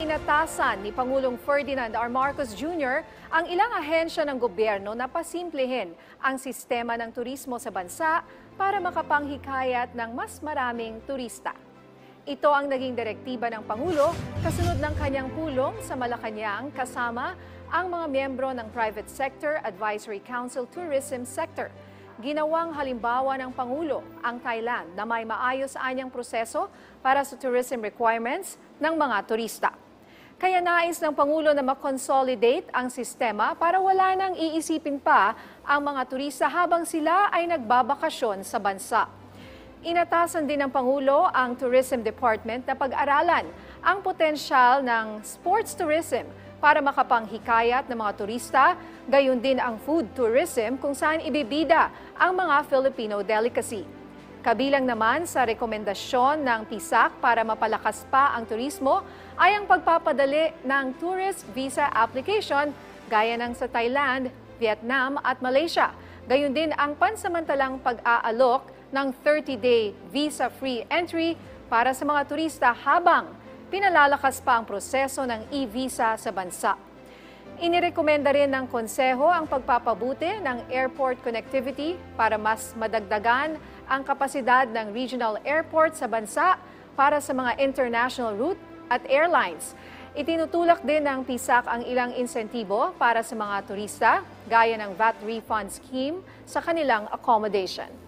Inatasan ni Pangulong Ferdinand R. Marcos Jr. ang ilang ahensya ng gobyerno na pasimplehin ang sistema ng turismo sa bansa para makapanghikayat ng mas maraming turista. Ito ang naging direktiba ng Pangulo kasunod ng kanyang pulong sa Malacanang kasama ang mga miyembro ng Private Sector Advisory Council Tourism Sector. Ginawang halimbawa ng Pangulo ang Thailand na may maayos anyang proseso para sa tourism requirements ng mga turista. Kaya nais ng Pangulo na makonsolidate ang sistema para wala nang iisipin pa ang mga turista habang sila ay nagbabakasyon sa bansa. Inatasan din ng Pangulo ang Tourism Department na pag-aralan ang potensyal ng sports tourism para makapanghikayat ng mga turista, gayon din ang food tourism kung saan ibibida ang mga Filipino delicacy. Kabilang naman sa rekomendasyon ng PISAC para mapalakas pa ang turismo ay ang pagpapadali ng tourist visa application gaya ng sa Thailand, Vietnam at Malaysia. Gayon din ang pansamantalang pag-aalok ng 30-day visa-free entry para sa mga turista habang pinalalakas pa ang proseso ng e-visa sa bansa. Inirekomenda rin ng Konseho ang pagpapabuti ng airport connectivity para mas madagdagan ang kapasidad ng regional airport sa bansa para sa mga international route at airlines. Itinutulak din ng PISAC ang ilang insentibo para sa mga turista, gaya ng VAT refund scheme sa kanilang accommodation.